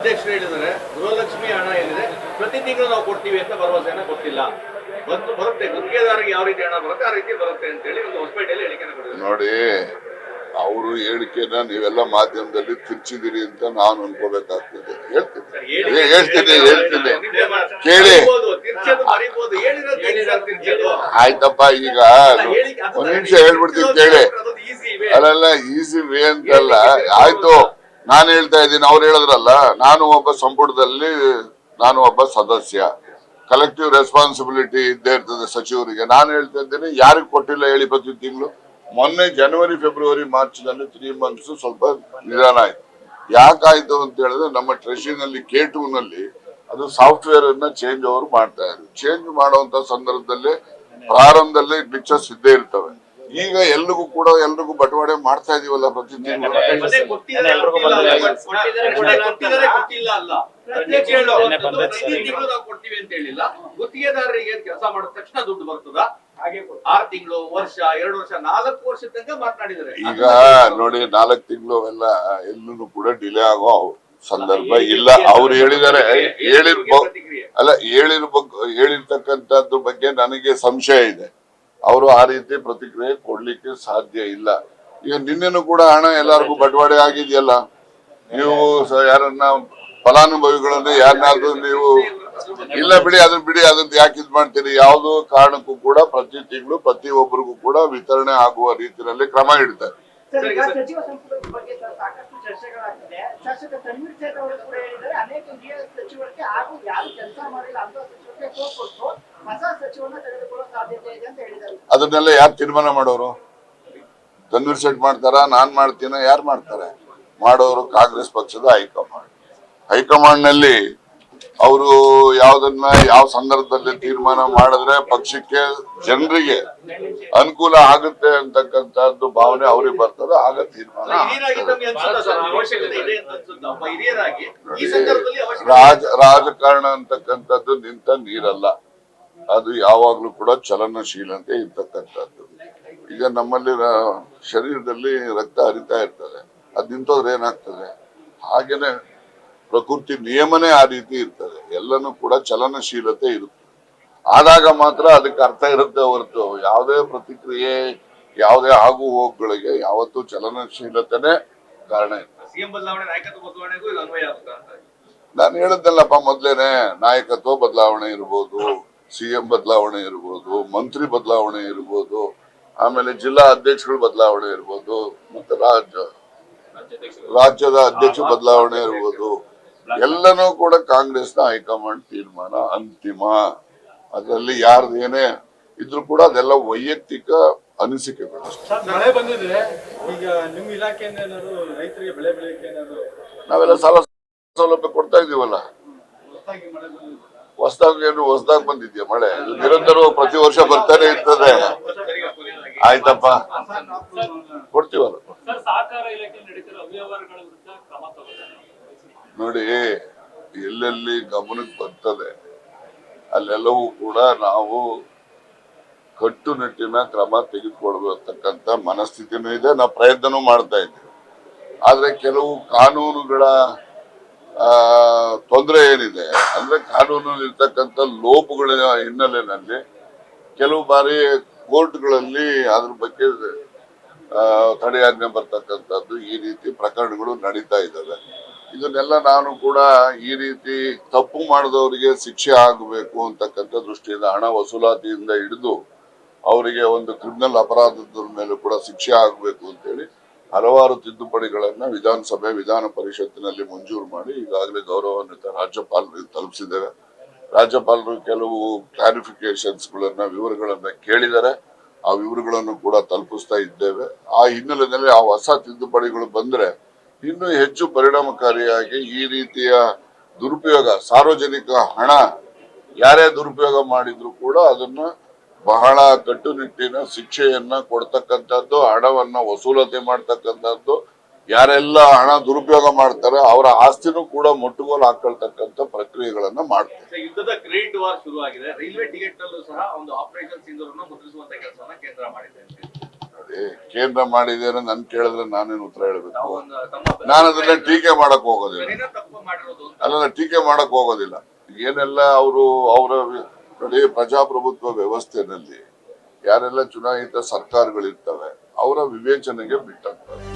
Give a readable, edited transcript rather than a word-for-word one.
ಅಧ್ಯಕ್ಷರು ಹೇಳಿದರೆ ಗೃಹಲಕ್ಷ್ಮಿ ಹಣ ಏನಿದೆ ಪ್ರತಿ ತಿಂಗಳು ನಾವು ಕೊಡ್ತೀವಿ ಅಂತ ಭರವಸೆಯನ್ನ ಕೊಟ್ಟಿಲ್ಲ. ಬರುತ್ತೆ ಗುತ್ತಿಗೆದಾರರಿಗೆ ಯಾವ ರೀತಿ ಹಣ ಬರುತ್ತೆ ಆ ರೀತಿ ಬರುತ್ತೆ ಅಂತ ಹೇಳಿ ಒಂದು ಹೊಸಪೇಟೆಯಲ್ಲಿ ಹೇಳಿಕೆನ ಕೊಟ್ಟಿದ್ದಾರೆ. ನೋಡಿ, ಅವರು ಹೇಳಿಕೆನ ನೀವೆಲ್ಲ ಮಾಧ್ಯಮದಲ್ಲಿ ತಿರ್ಚಿದಿರಿ ಅಂತ ನಾನು ಅನ್ಕೋಬೇಕಾಗ್ತದೆ. ಹೇಳ್ತೀನಿ ಕೇಳಿ. ಆಯ್ತಪ್ಪ, ಈಗ ಒಂದ್ ನಿಮಿಷ ಹೇಳ್ಬಿಡ್ತೀನಿ ಕೇಳಿ. ಅಲ್ಲ ಈಸಿ ವೇ ಅಂತಲ್ಲ. ಆಯ್ತು, ನಾನು ಹೇಳ್ತಾ ಇದ್ದೀನಿ, ಅವ್ರು ಹೇಳಿದ್ರಲ್ಲ, ನಾನು ಒಬ್ಬ ಸಂಪುಟದಲ್ಲಿ ನಾನು ಒಬ್ಬ ಸದಸ್ಯ, ಕಲೆಕ್ಟಿವ್ ರೆಸ್ಪಾನ್ಸಿಬಿಲಿಟಿ ಇದ್ದೇ ಇರ್ತದೆ ಸಚಿವರಿಗೆ. ನಾನು ಹೇಳ್ತಾ ಇದ್ದೀನಿ, ಯಾರಿಗೆ ಕೊಟ್ಟಿಲ್ಲ ಹೇಳಿ ಪ್ರತಿ ತಿಂಗಳು? ಮೊನ್ನೆ ಜನವರಿ ಫೆಬ್ರವರಿ ಮಾರ್ಚ್ ನಲ್ಲಿ 3 months ಸ್ವಲ್ಪ ನಿಧಾನ ಆಯ್ತು. ಯಾಕಾಯ್ತು ಅಂತ ಹೇಳಿದ್ರೆ, ನಮ್ಮ ಟ್ರೆಷರಿ ನಲ್ಲಿ K2 ನಲ್ಲಿ ಅದು ಸಾಫ್ಟ್ವೇರ್ ಅನ್ನ ಚೇಂಜ್ ಅವರು ಮಾಡ್ತಾ ಇದ್ರು. ಚೇಂಜ್ ಮಾಡುವಂತ ಸಂದರ್ಭದಲ್ಲಿ ಪ್ರಾರಂಭದಲ್ಲಿ ಗ್ಲಿಚಸ್ ಇದ್ದೇ ಇರ್ತವೆ. ಈಗ ಎಲ್ರಿಗೂ ಬಟವಾಡೆ ಮಾಡ್ತಾ ಇದೀವಲ್ಲ ಪ್ರತಿ ತಿಂಗಳು. ಗುತ್ತಿಗೆದಾರರಿಗೆ ಕೆಲಸ ಮಾಡಿದ ತಕ್ಷಣ ದುಡ್ಡು ಬರ್ತದ? 6 ತಿಂಗಳು, ವರ್ಷ, 2 ವರ್ಷ, 4 ವರ್ಷ ತನಕ ಮಾತನಾಡಿದ್ದಾರೆ. ಈಗ ನೋಡಿ, 4 ತಿಂಗಳು ಅವೆಲ್ಲ ಎಲ್ಲೂ ಕೂಡ ಡಿಲೇ ಆಗೋ ಸಂದರ್ಭ ಇಲ್ಲ. ಅವ್ರು ಹೇಳಿದ್ದಾರೆ, ಹೇಳಿರ್ತಕ್ಕಂಥದ್ದು ಬಗ್ಗೆ ನನಗೆ ಸಂಶಯ ಇದೆ. ಅವರು ಆ ರೀತಿ ಪ್ರತಿಕ್ರಿಯೆ ಕೊಡ್ಲಿಕ್ಕೆ ಸಾಧ್ಯ ಇಲ್ಲ. ಈಗ ನಿನ್ನೆನೂ ಕೂಡ ಹಣ ಎಲ್ಲರಿಗೂ ಬಟವಾಡೆ ಆಗಿದೆಯಲ್ಲ. ನೀವು ಯಾರನ್ನ ಫಲಾನುಭವಿಗಳನ್ನ ಯಾರನ್ನಾದ್ರೂ ನೀವು ಇಲ್ಲ ಬಿಡಿ ಅದನ್ನ ಯಾಕೆ ಇದ್ ಮಾಡ್ತೀರಿ? ಯಾವುದೋ ಕಾರಣಕ್ಕೂ ಕೂಡ ಪ್ರತಿ ತಿಂಗಳು ಪ್ರತಿಯೊಬ್ಬರಿಗೂ ಕೂಡ ವಿತರಣೆ ಆಗುವ ರೀತಿಯಲ್ಲಿ ಕ್ರಮ ಇಡ್ತಾರೆ. ಸಚಿವ ಸಂಪುಟದ ಬಗ್ಗೆ ಸಾಕಷ್ಟು ಚರ್ಚೆಗಳಾಗ್ತಿದೆ. ಶಾಸಕ ತನ್ವೀರ್ ಸೇಠ್ ಅವರು ಕೂಡ ಹೇಳಿದ್ದಾರೆ, ಅನೇಕ ಹಿರಿಯ ಸಚಿವರಿಗೆ ಹಾಗೂ ಯಾರು ಕೆಲಸ ಮಾಡಿಲ್ಲ ಅಂತ ಸಚಿವರಿಗೆ ಕೊಟ್ಟು ಹೊಸ ಸಚಿವನ ತೆಗೆದುಕೊಳ್ಳೋ ಸಾಧ್ಯತೆ ಇದೆ ಅಂತ ಹೇಳಿದ್ದಾರೆ. ಅದನ್ನೆಲ್ಲ ಯಾರು ತೀರ್ಮಾನ ಮಾಡೋರು? ತನ್ವೀರ್ ಸೇಠ್ ಮಾಡ್ತಾರ, ನಾನ್ ಮಾಡ್ತೀನ? ಯಾರು ಮಾಡ್ತಾರೆ? ಮಾಡೋರು ಕಾಂಗ್ರೆಸ್ ಪಕ್ಷದ ಹೈಕಮಾಂಡ್ ನಲ್ಲಿ ಅವರು ಯಾವ ಸಂದರ್ಭದಲ್ಲಿ ತೀರ್ಮಾನ ಮಾಡಿದ್ರೆ ಪಕ್ಷಕ್ಕೆ ಜನರಿಗೆ ಅನುಕೂಲ ಆಗುತ್ತೆ ಅಂತಕ್ಕಂಥದ್ದು ಭಾವನೆ ಅವ್ರಿಗೆ ಬರ್ತದೆ, ಆಗ ತೀರ್ಮಾನ. ರಾಜಕಾರಣ ಅಂತಕ್ಕಂಥದ್ದು ನಿಂತ ನೀರಲ್ಲ, ಅದು ಯಾವಾಗ್ಲೂ ಕೂಡ ಚಲನಶೀಲತೆ ಇರ್ತಕ್ಕಂಥದ್ದು. ಈಗ ನಮ್ಮಲ್ಲಿ ಶರೀರದಲ್ಲಿ ರಕ್ತ ಹರಿತಾ ಇರ್ತದೆ, ಅದ್ ನಿಂತೋದ್ರೆ ಏನಾಗ್ತದೆ? ಹಾಗೇನೆ ಪ್ರಕೃತಿ ನಿಯಮನೇ ಆ ರೀತಿ ಇರ್ತದೆ. ಎಲ್ಲನೂ ಕೂಡ ಚಲನಶೀಲತೆ ಇರುತ್ತೆ. ಆದಾಗ ಮಾತ್ರ ಅದಕ್ಕೆ ಅರ್ಥ ಇರುತ್ತೆ ಹೊರತು ಯಾವುದೇ ಪ್ರತಿಕ್ರಿಯೆ, ಯಾವುದೇ ಆಗು ಹೋಗುಗಳಿಗೆ ಯಾವತ್ತೂ ಚಲನಶೀಲತೆನೇ ಕಾರಣ ಇರ್ತದೆ. ನಾನು ಹೇಳಿದ್ದಲ್ಲಪ್ಪ ಮೊದ್ಲೇನೆ, ನಾಯಕತ್ವ ಬದಲಾವಣೆ ಇರ್ಬೋದು, CM ಬದಲಾವಣೆ ಇರ್ಬೋದು, ಮಂತ್ರಿ ಬದಲಾವಣೆ ಇರ್ಬೋದು, ಆಮೇಲೆ ಜಿಲ್ಲಾ ಅಧ್ಯಕ್ಷಗಳು ಬದಲಾವಣೆ ಇರ್ಬೋದು, ಮತ್ತೆ ರಾಜ್ಯದ ಅಧ್ಯಕ್ಷ ಬದಲಾವಣೆ ಇರ್ಬೋದು. ಎಲ್ಲನೂ ಕೂಡ ಕಾಂಗ್ರೆಸ್ನ ಹೈಕಮಾಂಡ್ ತೀರ್ಮಾನ ಅಂತಿಮ. ಅದರಲ್ಲಿ ಯಾರ್ದು ಏನೇ ಇದ್ರೂ ಕೂಡ ಅದೆಲ್ಲ ವೈಯಕ್ತಿಕ ಅನಿಸಿಕೆಗಳು. ಮಳೆ ಬಂದಿದೆ, ಈಗ ನಿಮ್ಮ ಇಲಾಖೆಯಿಂದ ರೈತರಿಗೆ ಬೆಳೆ ಬೆಳೆಯಕ್ಕೆ ನಾವೆಲ್ಲ ಸಾಲ ಸೌಲಭ್ಯ ಕೊಡ್ತಾ ಇದೀವಲ್ಲ. ಹೊಸದಾಗಿ ಬಂದಿದ್ಯಾ ಮಳೆ? ನಿರಂತರ ಪ್ರತಿ ವರ್ಷ ಬರ್ತಾನೆ ಇರ್ತದೆ. ಆಯ್ತಪ್ಪ, ಕೊಡ್ತೀವಲ್ಲ. ನೋಡಿ, ಎಲ್ಲೆಲ್ಲಿ ಗಮನಕ್ಕೆ ಬರ್ತದೆ ಅಲ್ಲೆಲ್ಲವೂ ಕೂಡ ನಾವು ಕಟ್ಟುನಿಟ್ಟಿನ ಕ್ರಮ ತೆಗೆದುಕೊಳ್ಬೇಕಂತ ಮನಸ್ಥಿತಿನೂ ಇದೆ, ನಾವು ಪ್ರಯತ್ನನೂ ಮಾಡ್ತಾ ಇದ್ದೀವಿ. ಆದ್ರೆ ಕೆಲವು ಕಾನೂನುಗಳ ತೊಂದರೆ ಏನಿದೆ ಅಂದ್ರೆ, ಕಾನೂನಲ್ಲಿ ಇರ್ತಕ್ಕಂಥ ಲೋಪಗಳ ಹಿನ್ನೆಲೆಯಲ್ಲಿ ಕೆಲವು ಬಾರಿ ಕೋರ್ಟ್ಗಳಲ್ಲಿ ಅದ್ರ ಬಗ್ಗೆ ತಡೆಯಾಜ್ಞೆ ಬರ್ತಕ್ಕಂಥದ್ದು, ಈ ರೀತಿ ಪ್ರಕರಣಗಳು ನಡೀತಾ ಇದ್ದಾವೆ. ಇದನ್ನೆಲ್ಲ ನಾನು ಕೂಡ ಈ ರೀತಿ ತಪ್ಪು ಮಾಡಿದವರಿಗೆ ಶಿಕ್ಷೆ ಆಗಬೇಕು ಅಂತಕ್ಕಂಥ ದೃಷ್ಟಿಯಿಂದ, ಹಣ ವಸೂಲಾತಿಯಿಂದ ಹಿಡಿದು ಅವರಿಗೆ ಒಂದು ಕ್ರಿಮಿನಲ್ ಅಪರಾಧದ ಮೇಲೂ ಕೂಡ ಶಿಕ್ಷೆ ಆಗಬೇಕು ಅಂತೇಳಿ ಹಲವಾರು ತಿದ್ದುಪಡಿಗಳನ್ನ ವಿಧಾನಸಭೆ ವಿಧಾನ ಪರಿಷತ್ತಿನಲ್ಲಿ ಮಂಜೂರು ಮಾಡಿ ಈಗಾಗಲೇ ಗೌರವಾನ್ವಿತ ರಾಜ್ಯಪಾಲರಿಗೆ ತಲುಪಿಸಿದ್ದೇವೆ. ರಾಜ್ಯಪಾಲರು ಕೆಲವು ಕ್ಲಾರಿಫಿಕೇಶನ್ಸ್ ವಿವರಗಳನ್ನ ಕೇಳಿದರೆ ಆ ವಿವರಗಳನ್ನು ಕೂಡ ತಲುಪಿಸ್ತಾ ಇದ್ದೇವೆ. ಆ ಹಿನ್ನೆಲೆಯಲ್ಲಿ ಆ ಹೊಸ ತಿದ್ದುಪಡಿಗಳು ಬಂದ್ರೆ ಇನ್ನೂ ಹೆಚ್ಚು ಪರಿಣಾಮಕಾರಿಯಾಗಿ ಈ ರೀತಿಯ ದುರುಪಯೋಗ, ಸಾರ್ವಜನಿಕ ಹಣ ಯಾರೇ ದುರುಪಯೋಗ ಮಾಡಿದ್ರು ಕೂಡ ಅದನ್ನ ಬಹಳ ಕಟ್ಟುನಿಟ್ಟಿನ ಶಿಕ್ಷೆಯನ್ನ ಕೊಡ್ತಕ್ಕಂಥದ್ದು, ಹಣವನ್ನ ವಸೂಲತೆ ಮಾಡ್ತಕ್ಕಂಥದ್ದು, ಯಾರೆಲ್ಲ ಹಣ ದುರುಪಯೋಗ ಮಾಡ್ತಾರೆ ಅವರ ಆಸ್ತಿನೂ ಕೂಡ ಮುಟ್ಟುಗೋಲು ಹಾಕೊಳ್ತಕ್ಕಂಥ ಪ್ರಕ್ರಿಯೆಗಳನ್ನ ಮಾಡ್ತಾರೆ. ಯುದ್ಧದ ಗ್ರೇಟ್ ವಾರ್ ಶುರುವಾಗಿದೆ. ರೈಲ್ವೆ ಟಿಕೆಟ್ ನಲ್ಲೂ ಸಹ ಒಂದು ಆಪರೇಷನ್ ಸಿಂಧೂರನ್ನು ಮುದ್ರಿಸುವಂತ ಕೆಲಸವನ್ನ ಕೇಂದ್ರ ಮಾಡಿದೆ. ನೋಡಿ, ಕೇಂದ್ರ ಮಾಡಿದೆ ಅನ್ನೋ ನನ್ ಕೇಳಿದ್ರೆ ನಾನೇನು ಉತ್ತರ ಹೇಳ್ಬೇಕು? ತಾವೊಂದು ತಮ್ಮ ನಾನು ಅದನ್ನ ಟೀಕೆ ಮಾಡಕ್ ಹೋಗೋದಿಲ್ಲ. ಸರಿನಾ ತಪ್ಪು ಮಾಡಿರೋದು ಅಂತ. ಅಲ್ಲ, ಟೀಕೆ ಮಾಡಕ್ ಹೋಗೋದಿಲ್ಲ. ಏನೆಲ್ಲ ಅವರ ನೋಡಿ, ಪ್ರಜಾಪ್ರಭುತ್ವ ವ್ಯವಸ್ಥೆನಲ್ಲಿ ಯಾರೆಲ್ಲ ಚುನಾಯಿತ ಸರ್ಕಾರಗಳಿರ್ತವೆ ಅವರ ವಿವೇಚನೆಗೆ ಬಿಟ್ಟಂತ.